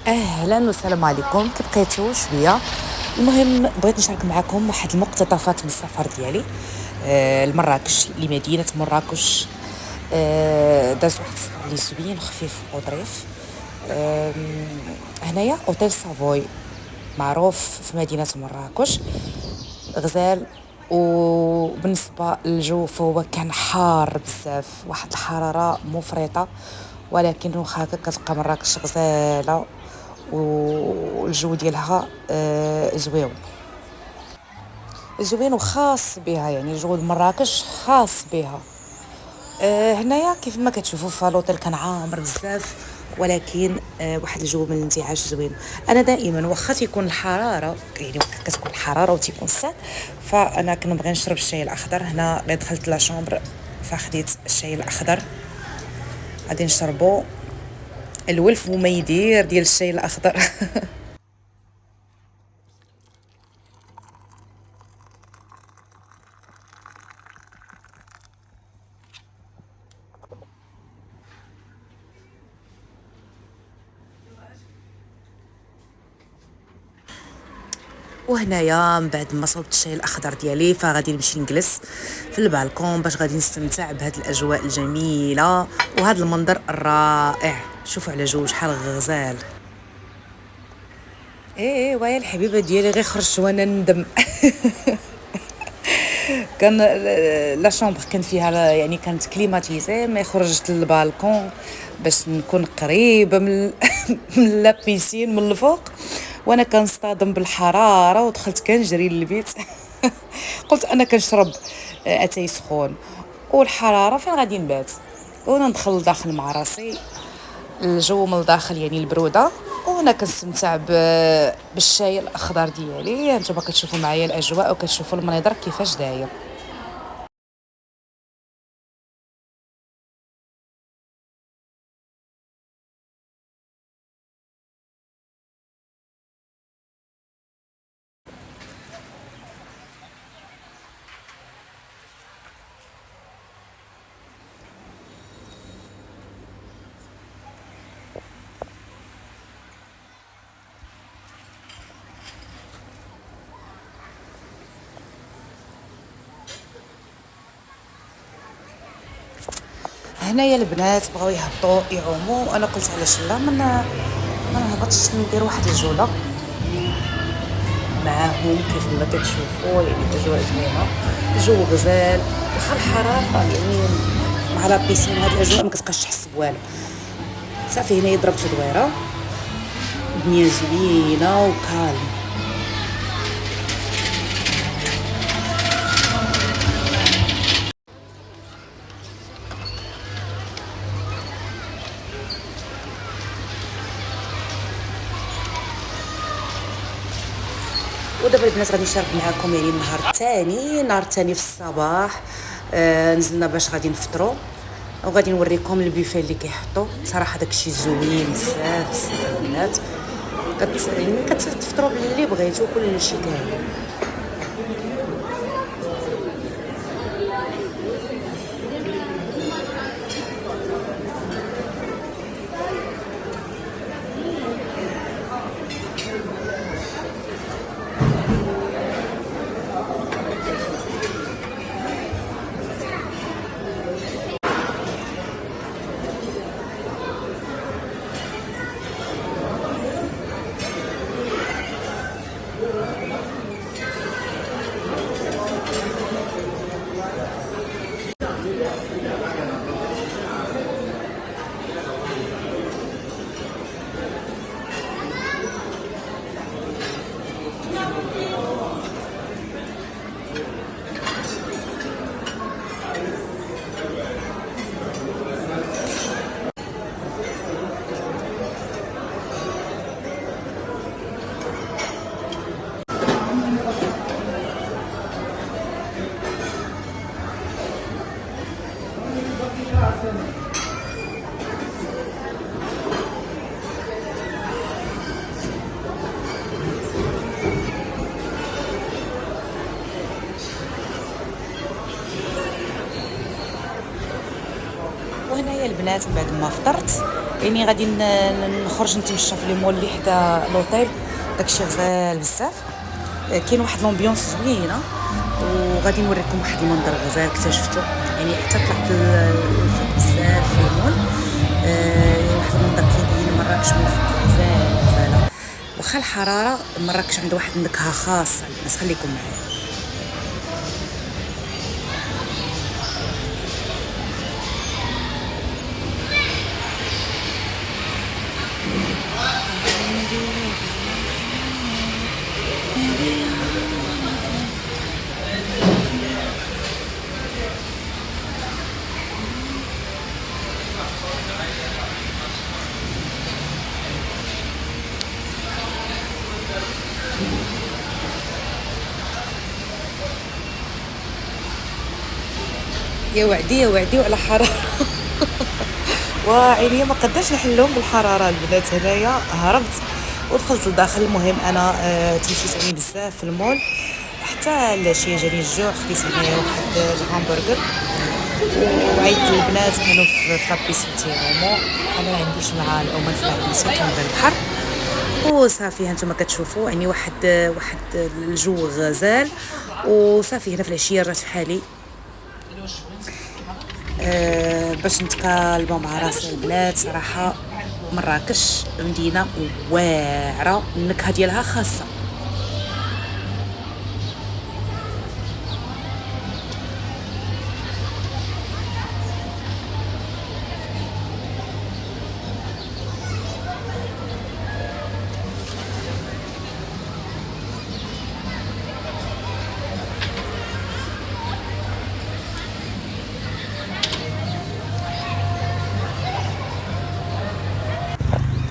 اهلا والسلام عليكم، كي بقيتو شويه. المهم بغيت نشارك معكم واحد المقتطفات من السفر ديالي لمراكش، لمدينه مراكش. داز واحد السفر اللي زوين خفيف وظريف. هنايا اوتيل سافوي معروف في مدينه مراكش، غزال. وبالنسبه للجو فهو كان حار بزاف، واحد الحراره مفرطه، ولكن واخا هكا كتبقى مراكش غزاله والجو ديالها زويون زوين وخاص بها، يعني الجو د مراكش خاص بها. هنايا كيف ما كتشوفوا في لوطيل كان عامر بزاف، ولكن واحد الجو من الانتعاش زوين. انا دائما واخا تيكون الحراره، يعني واخا كتكون الحراره وتيكون الصيف، فانا كنبغي نشرب الشاي الاخضر. هنا غير دخلت لا شومبر فخديت الشاي الاخضر، غادي نشربو الولف وما يدير ديال الشاي الاخضر. وهنايا من بعد ما صوبت الشاي الاخضر ديالي فغادي نمشي نجلس في البالكون باش غادي نستمتع بهاد الاجواء الجميله وهذا المنظر الرائع. شوفوا على جو شحال غزال. ايه ويا الحبيبه ديالي غير خرجت وانا ندم. كان لا شومبر كان فيها يعني كانت كليماتيزي، مي خرجت للبالكون باش نكون قريبه من من لا بيسين من الفوق، وانا كنصطدم بالحراره ودخلت كنجري للبيت. قلت انا كنشرب اتاي سخون والحراره فين غادي نبات، وانا ندخل لداخل مع راسي الجو من الداخل يعني البروده، وانا كنستمتع بالشاي الاخضر ديالي. انتما كتشوفوا معايا الاجواء وكتشوفوا المنظر كيفاش داير. هنايا البنات بغاو يهبطوا يعوموا، وانا قلت علاش لا ما نهبطش ندير واحد الجوله معاهم. كيف ما كتشوفوا يعني الاجواء زوينه، الجو غزال، واخا الحراره يعني مع لا بيسين هاد الاجواء ما كتبقاش تحس بوالو. صافي هنايا ضربت دويره، الدنيا زوينه وكالم. ودابا البنات غادي نشارك معكم يعني النهار الثاني في الصباح. نزلنا باش غادي نفطروا، وغادي نوريكم البوفيه اللي كيحطوا. صراحه داكشي زوين بزاف بزاف البنات. يعني كتفطروا باللي بغيتو كلشي كاين. وهنايا البنات بعد ما فطرت يعني غادي نخرج نتمشى في لي مول اللي حدا لوطيل، داكشي غزال بزاف. كاين واحد لومبيونس زوينه، وغادي نوريكم واحد المنظر غزال اكتشفتو، يعني حتى طلعت الفوق بزاف في المول. واحد المنظر كيبين مراكش من فوق غزاله، واخا الحراره مراكش عندها واحد النكهه خاصه. الناس خليكم معايا. يا وعدي يا وعدي وعلى حراره وعيني ما قدرتش نحلهم بالحراره البنات. هنايا هربت ودخلت لداخل. المهم انا تمشيت يعني بزاف في المول حتى العشيه جاني الجوع. خديت هنايا واحد الهامبرغر وعيطت للبنات كانوا في لابيسين تيغومو. انا ما عنديش مع العومان في لابيسين، كنبغي البحر وصافي. هانتوما كتشوفوا يعني واحد الجو غزال وصافي. هنا في العشيه رات بحالي باش نتكالبوا مع راسي البنات. صراحه مراكش مدينه واعره، النكهه ديالها خاصه.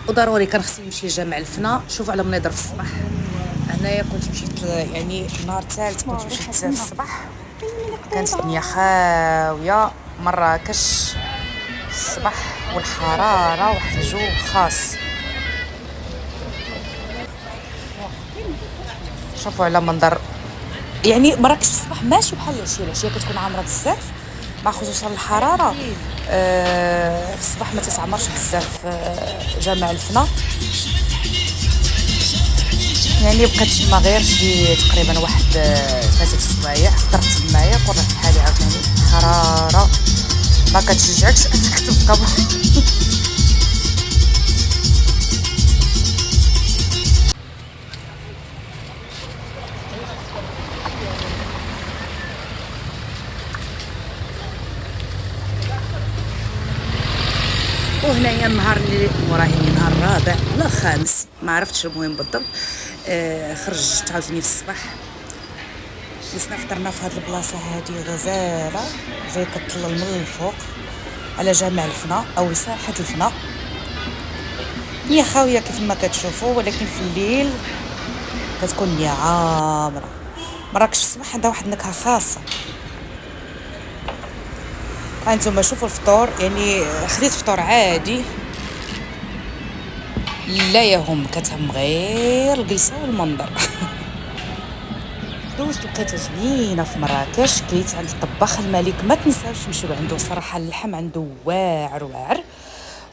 وضروري كان خصني نمشي لجامع الفنا. شوفوا على مناظر في الصباح. هنايا كنت مشيت يعني نهار ثالث كنت مشيت في الصباح، كانت الدنيا خاويه. مراكش الصباح والحراره واحد الجو خاص. شوفوا على منظر يعني مراكش الصباح ماشي بحال العشيه كتكون عامره بزاف مع خصوصا الحراره. في الصباح ما تتعمرش بزاف. جامع الفنا يعني بقيت تما غير شي تقريبا واحد 3 سوايع. فطرت تمايا ورحت بحالي عاوتاني. حراره ما كتشجعكش انك تبقى وهنايا النهار اللي موراهي نهار الرابع ولا الخامس ما عرفتش المهم بالضبط. خرجت عاوتاني في الصباح. جلسنا فطرنا في هاد البلاصه هادي غزاله جاي كتطلل من الفوق على جامع الفنا او ساحه الفنا. هي خاويه كيف ما كتشوفوا، ولكن في الليل كتكون هي عامره. مراكش الصباح عندها واحد النكهه خاصه. هانتوما شوفوا الفطور، يعني خديت فطور عادي لا يهم، كتهم غير الجلسه والمنظر. دوزت وقيته زوينه في مراكش. كليت عند الطباخ الملك، ما تنساوش تمشيو عنده، صراحه اللحم عنده واعر واعر.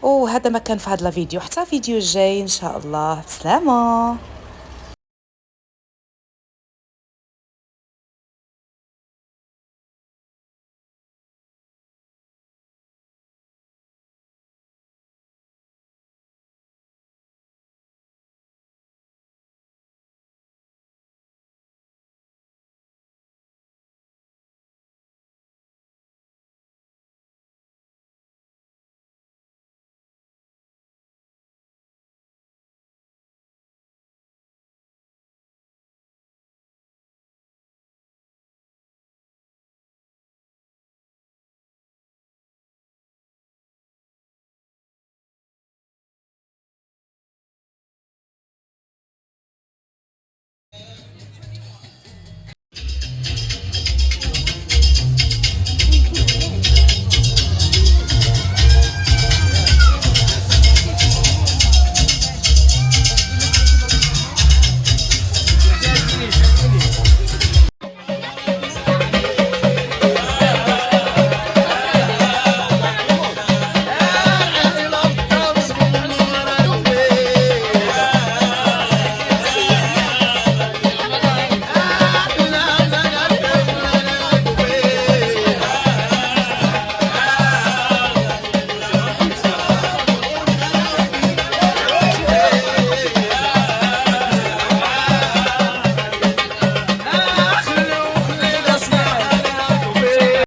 وهذا ما كان في هذا الفيديو، حتى فيديو جاي ان شاء الله. بسلامه.